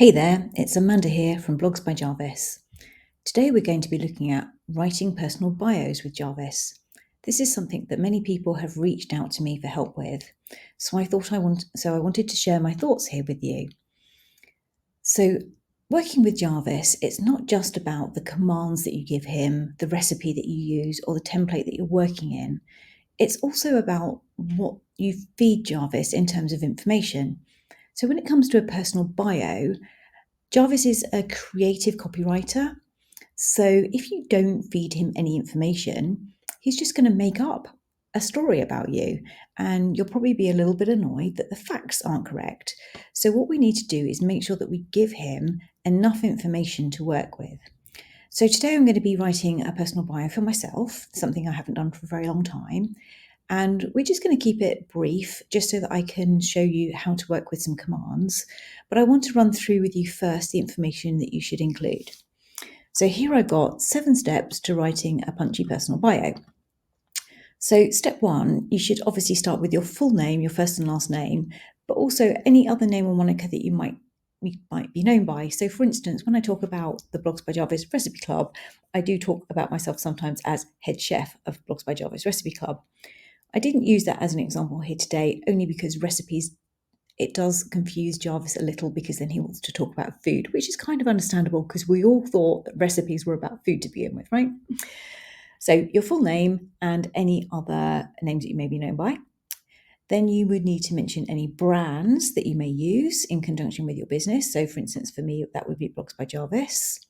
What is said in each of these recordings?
Hey there, it's Amanda here from Blogs by Jarvis. Today we're going to be looking at writing personal bios with Jarvis. This is something that many people have reached out to me for help with, so I wanted to share my thoughts here with you. So, working with Jarvis, it's not just about the commands that you give him, the recipe that you use, or the template that you're working in. It's also about what you feed Jarvis in terms of information. So, when it comes to a personal bio, Jarvis is a creative copywriter, so if you don't feed him any information, he's just going to make up a story about you, and you'll probably be a little bit annoyed that the facts aren't correct. So what we need to do is make sure that we give him enough information to work with. So today I'm going to be writing a personal bio for myself, something I haven't done for a very long time. And we're just going to keep it brief just so that I can show you how to work with some commands. But I want to run through with you first the information that you should include. So here I've got 7 steps to writing a punchy personal bio. So step 1, you should obviously start with your full name, your first and last name, but also any other name or moniker that you might be known by. So for instance, when I talk about the Blogs by Jarvis Recipe Club, I do talk about myself sometimes as head chef of Blogs by Jarvis Recipe Club. I didn't use that as an example here today, only because recipes, it does confuse Jarvis a little because then he wants to talk about food, which is kind of understandable because we all thought that recipes were about food to begin with, right? So your full name and any other names that you may be known by. Then you would need to mention any brands that you may use in conjunction with your business. So for instance, for me, that would be Blogs by Jarvis.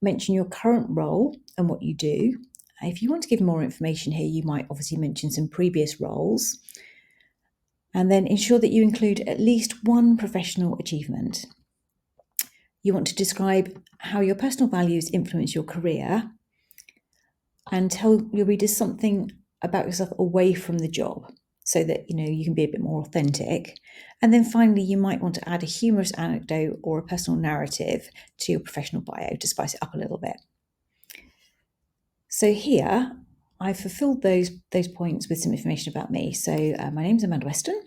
Mention your current role and what you do. If you want to give more information here, you might obviously mention some previous roles. And then ensure that you include at least one professional achievement. You want to describe how your personal values influence your career and tell your readers something about yourself away from the job so that you can be a bit more authentic. And then finally, you might want to add a humorous anecdote or a personal narrative to your professional bio to spice it up a little bit. So here, I've fulfilled those points with some information about me. So my name's Amanda Weston.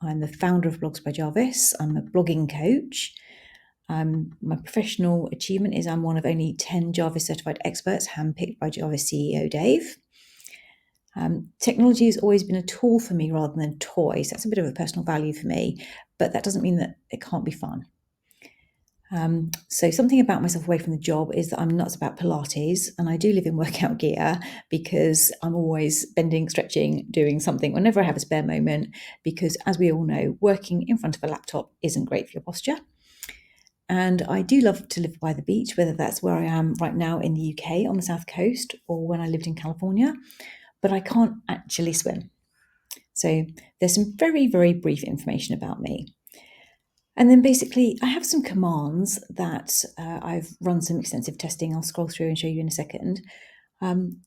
I'm the founder of Blogs by Jarvis. I'm a blogging coach. My professional achievement is I'm one of only 10 Jarvis certified experts handpicked by Jarvis CEO Dave. Technology has always been a tool for me rather than a toy. So that's a bit of a personal value for me, but that doesn't mean that it can't be fun. So something about myself away from the job is that I'm nuts about Pilates, and I do live in workout gear because I'm always bending, stretching, doing something whenever I have a spare moment, because as we all know, working in front of a laptop isn't great for your posture. And I do love to live by the beach, whether that's where I am right now in the UK on the south coast or when I lived in California, but I can't actually swim. So there's some very, very brief information about me. And then basically, I have some commands that I've run some extensive testing. I'll scroll through and show you in a second. And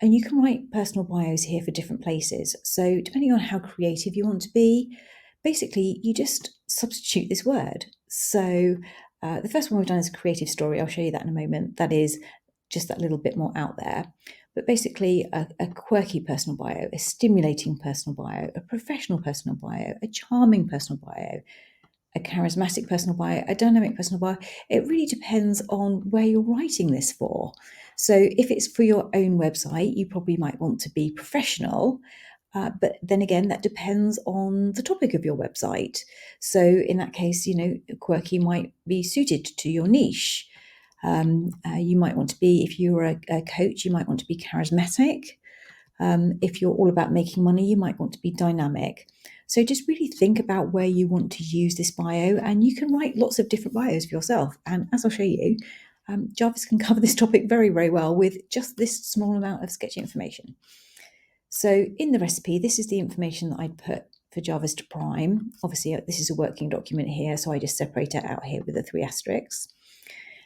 you can write personal bios here for different places. So depending on how creative you want to be, basically, you just substitute this word. So the first one we've done is a creative story. I'll show you that in a moment. That is just that little bit more out there. But basically, a quirky personal bio, a stimulating personal bio, a professional personal bio, a charming personal bio, a charismatic personal bio, a dynamic personal bio. It really depends on where you're writing this for. So if it's for your own website, you probably might want to be professional. But then again, that depends on the topic of your website. So in that case, quirky might be suited to your niche. You might want to be, if you're a coach, you might want to be charismatic. If you're all about making money, you might want to be dynamic. So just really think about where you want to use this bio, and you can write lots of different bios for yourself. And as I'll show you, Jarvis can cover this topic very, very well with just this small amount of sketchy information. So in the recipe, this is the information that I'd put for Jarvis to prime. Obviously, this is a working document here, so I just separate it out here with the 3 asterisks.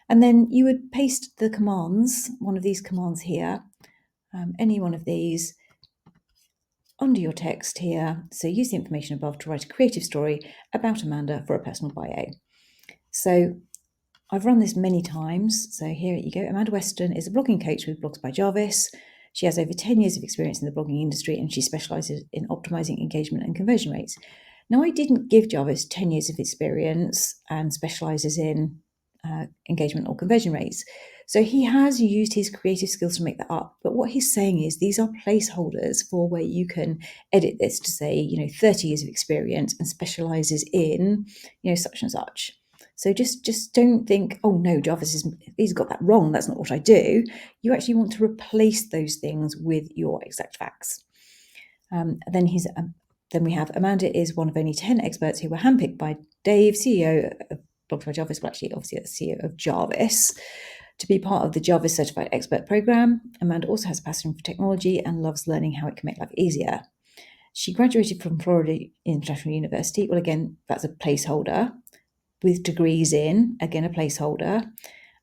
And then you would paste the commands, one of these commands here, any one of these, under your text here. So use the information above to write a creative story about Amanda for a personal bio. So I've run this many times. So here you go. Amanda Weston is a blogging coach with Blogs by Jarvis. She has over 10 years of experience in the blogging industry, and she specializes in optimizing engagement and conversion rates. Now, I didn't give Jarvis 10 years of experience and specialises in engagement or conversion rates. So he has used his creative skills to make that up. But what he's saying is these are placeholders for where you can edit this to say, 30 years of experience and specialises in, such and such. So just don't think, oh no, he's got that wrong. That's not what I do. You actually want to replace those things with your exact facts. Then we have Amanda is one of only 10 experts who were handpicked by Dave, CEO of Blogs by Jarvis, well actually obviously the CEO of Jarvis, to be part of the Jarvis Certified Expert Program. Amanda also has a passion for technology and loves learning how it can make life easier. She graduated from Florida International University. Well, again, that's a placeholder. With degrees in, again, a placeholder.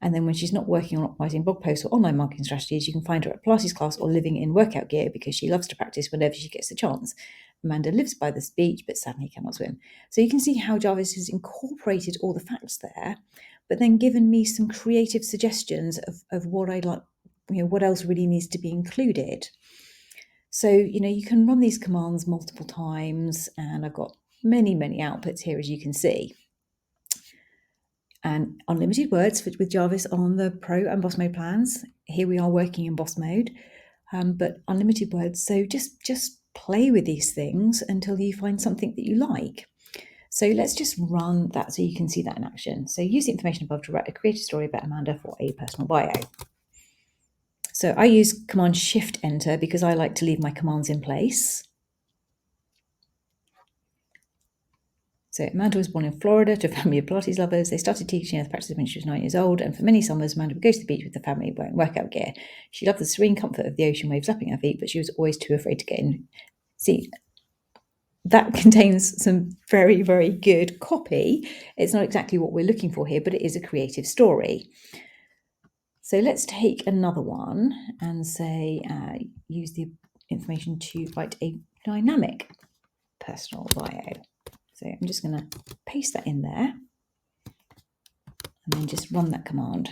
And then when she's not working on optimizing blog posts or online marketing strategies, you can find her at Pilates class or living in workout gear because she loves to practice whenever she gets the chance. Amanda lives by the beach, but sadly cannot swim. So you can see how Jarvis has incorporated all the facts there, but then given me some creative suggestions of what I'd like, what else really needs to be included. So, you can run these commands multiple times, and I've got many, many outputs here, as you can see. And unlimited words with Jarvis on the Pro and Boss Mode plans. Here we are working in Boss Mode, but unlimited words. So just play with these things until you find something that you like. So let's just run that so you can see that in action. So use the information above to write a creative story about Amanda for a personal bio. So I use Command Shift Enter because I like to leave my commands in place. So Amanda was born in Florida to a family of Pilates lovers. They started teaching her the practice when she was 9 years old, and for many summers, Amanda would go to the beach with the family wearing workout gear. She loved the serene comfort of the ocean waves lapping her feet, but she was always too afraid to get in. See, that contains some very, very good copy. It's not exactly what we're looking for here, but it is a creative story. So let's take another one and say, use the information to write a dynamic personal bio. So I'm just going to paste that in there and then just run that command.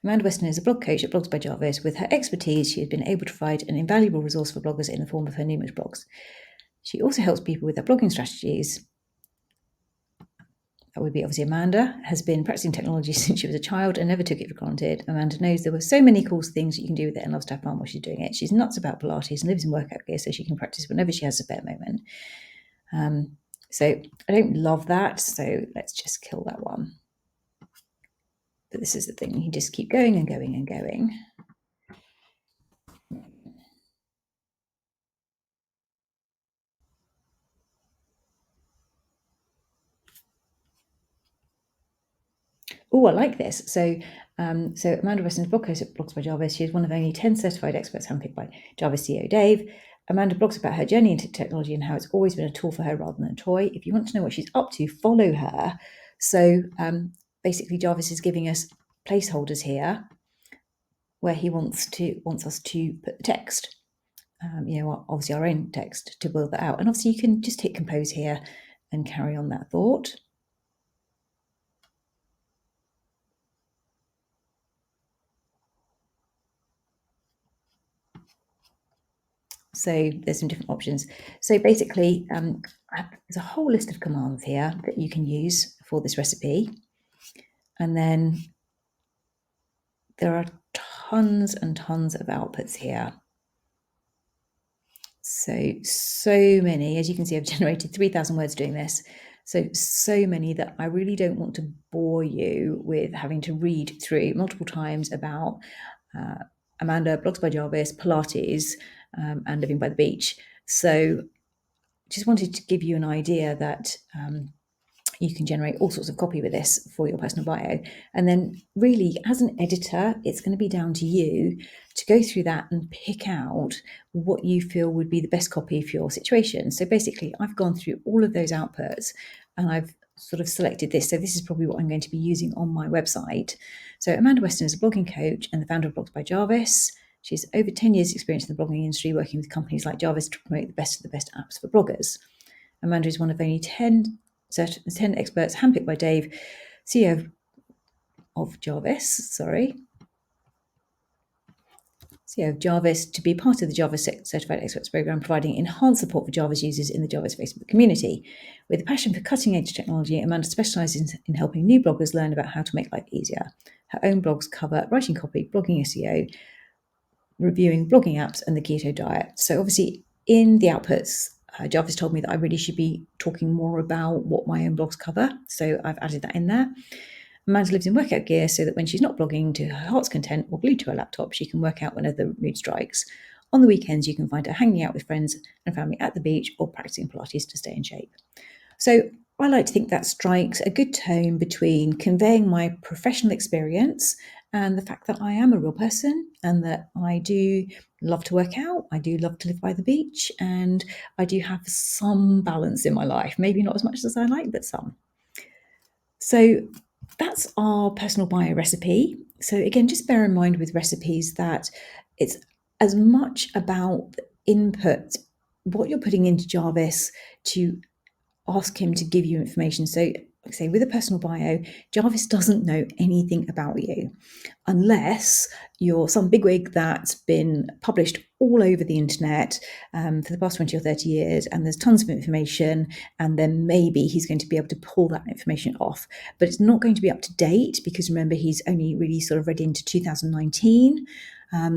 Amanda Weston is a blog coach at Blogs by Jarvis. With her expertise, she has been able to provide an invaluable resource for bloggers in the form of her numerous blogs. She also helps people with their blogging strategies. That would be obviously Amanda, has been practicing technology since she was a child and never took it for granted. Amanda knows there were so many cool things that you can do with it and loves to have fun while she's doing it. She's nuts about Pilates and lives in workout gear so she can practice whenever she has a spare moment. So I don't love that, so let's just kill that one. But this is the thing, you just keep going and going and going. Oh, I like this. So Amanda Weston's blog host at Blogs by Jarvis. She is one of only 10 certified experts handpicked by Jarvis CEO Dave. Amanda blogs about her journey into technology and how it's always been a tool for her rather than a toy. If you want to know what she's up to, follow her. So basically, Jarvis is giving us placeholders here where he wants us to put the text. Obviously our own text to build that out. And obviously you can just hit compose here and carry on that thought. So there's some different options. So basically, there's a whole list of commands here that you can use for this recipe. And then there are tons and tons of outputs here. So many, as you can see, I've generated 3,000 words doing this. So many that I really don't want to bore you with having to read through multiple times about Amanda, Blogs by Jarvis, Pilates, and living by the beach. So just wanted to give you an idea that you can generate all sorts of copy with this for your personal bio. And then really, as an editor, it's going to be down to you to go through that and pick out what you feel would be the best copy for your situation. So basically, I've gone through all of those outputs and I've sort of selected this. So this is probably what I'm going to be using on my website. So Amanda Weston is a blogging coach and the founder of Blogs by Jarvis. She's over 10 years experience in the blogging industry, working with companies like Jarvis to promote the best of the best apps for bloggers. Amanda is one of only 10 experts handpicked by Dave, CEO of Jarvis, So Jarvis, to be part of the Jarvis Certified Experts Program, providing enhanced support for Jarvis users in the Jarvis Facebook community. With a passion for cutting-edge technology, Amanda specialises in helping new bloggers learn about how to make life easier. Her own blogs cover writing copy, blogging SEO, reviewing blogging apps, and the keto diet. So obviously in the outputs, Jarvis told me that I really should be talking more about what my own blogs cover. So I've added that in there. Amanda lives in workout gear so that when she's not blogging to her heart's content or glued to her laptop, she can work out whenever the mood strikes. On the weekends, you can find her hanging out with friends and family at the beach or practicing Pilates to stay in shape. So I like to think that strikes a good tone between conveying my professional experience and the fact that I am a real person and that I do love to work out, I do love to live by the beach, and I do have some balance in my life. Maybe not as much as I like, but some. So that's our personal bio recipe. So again, just bear in mind with recipes that it's as much about the input, what you're putting into Jarvis to ask him to give you information. So, like I say, with a personal bio, Jarvis doesn't know anything about you unless you're some bigwig that's been published all over the internet for the past 20 or 30 years, and there's tons of information, and then maybe he's going to be able to pull that information off. But it's not going to be up to date because remember, he's only really sort of read into 2019.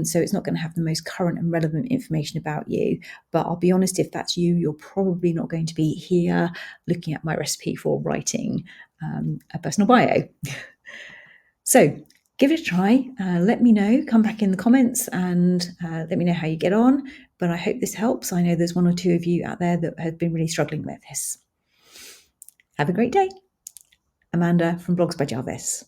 So it's not going to have the most current and relevant information about you. But I'll be honest, if that's you, you're probably not going to be here looking at my recipe for writing a personal bio. So give it a try. Let me know. Come back in the comments and let me know how you get on. But I hope this helps. I know there's one or two of you out there that have been really struggling with this. Have a great day. Amanda from Blogs by Jarvis.